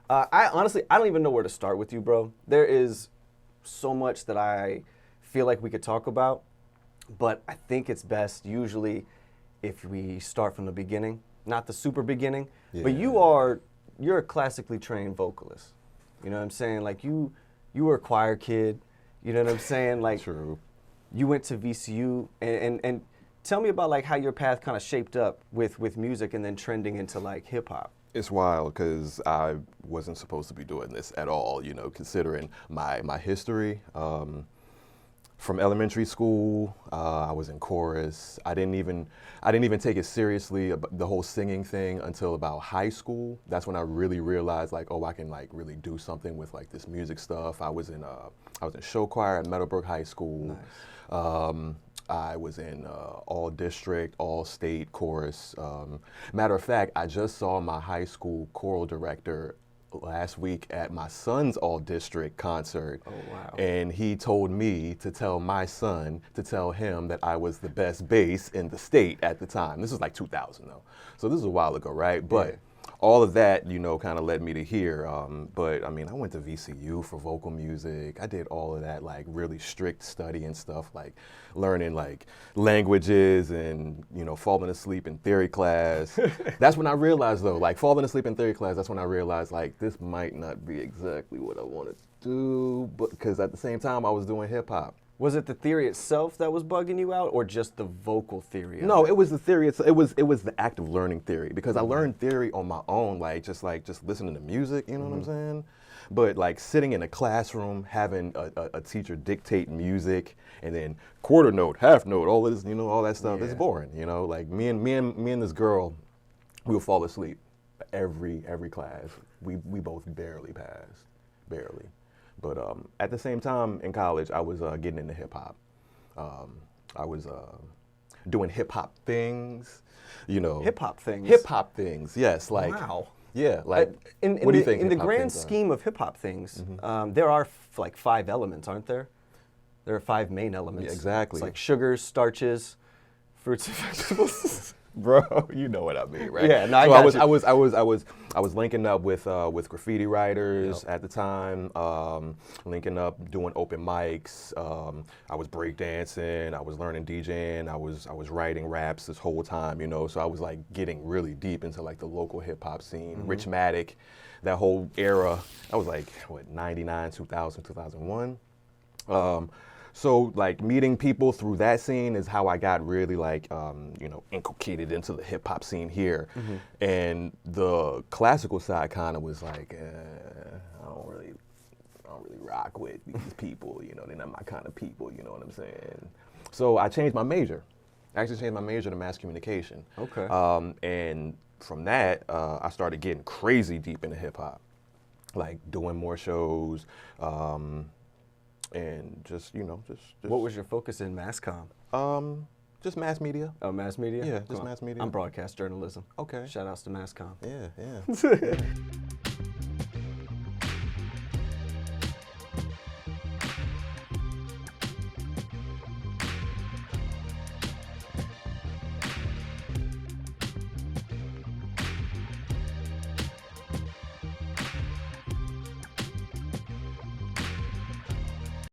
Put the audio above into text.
I honestly, I don't even know where to start with you, bro. There is so much that I feel like we could talk about, but I think it's best usually if we start from the beginning, not the super beginning. Yeah. But you're a classically trained vocalist. You know what I'm saying? Like you were a choir kid. You know what I'm saying? Like True. You went to VCU, and tell me about like how your path kind of shaped up with music and then trending into like hip hop. It's wild because I wasn't supposed to be doing this at all, you know, considering my history. From elementary school, I was in chorus. I didn't even take it seriously, the whole singing thing, until about high school. That's when I really realized, like, oh, I can like really do something with like this music stuff. I was in show choir at Meadowbrook High School. Nice. I was in all district, all state chorus. Matter of fact, I just saw my high school choral director last week at my son's all district concert. Oh, wow. And he told me to tell my son to tell him that I was the best bass in the state at the time. This was like 2000 though. So this is a while ago, right? But yeah. All of that, you know, kind of led me to here. But I mean, I went to VCU for vocal music. I did all of that, like really strict study and stuff, like learning like languages and, you know, falling asleep in theory class. That's when I realized though, like falling asleep in theory class, that's when I realized like this might not be exactly what I want to do, but because at the same time I was doing hip hop. Was it the theory itself that was bugging you out, or just the vocal theory? No, it was the theory. It was the act of learning theory, because I learned theory on my own, like just listening to music. You know what I'm saying? But like sitting in a classroom, having a teacher dictate music, and then quarter note, half note, all this, you know, all that stuff. Yeah. It's boring. You know, like me and this girl, we would fall asleep every class. We both barely passed, barely. But at the same time in college, I was getting into hip hop. I was doing hip hop things, you know. Hip hop things? Hip hop things, yes. Like, wow. Yeah, like, what do you think? In the grand scheme of hip hop things, there are like 5 elements, aren't there? There are 5 main elements. Yeah, exactly. It's like sugars, starches, fruits and vegetables. Bro, you know what I mean, right? Yeah, no, so I was linking up with graffiti writers at the time, linking up, doing open mics. I was breakdancing, I was learning DJing, I was writing raps this whole time, you know. So I was like getting really deep into like the local hip hop scene, Richmond, that whole era. I was like what, 99, 2000, 2001. So like meeting people through that scene is how I got really like, you know, inculcated into the hip hop scene here. And the classical side kind of was like, I don't really rock with these people, you know, they're not my kind of people, you know what I'm saying? So I changed my major. I actually changed my major to mass communication. Okay. And from that, I started getting crazy deep into hip hop, like doing more shows, and just, you know, just. What was your focus in mass comm? Just mass media. Oh, mass media? Yeah, just mass media. I'm broadcast journalism. Okay. Shout outs to mass comm. Yeah.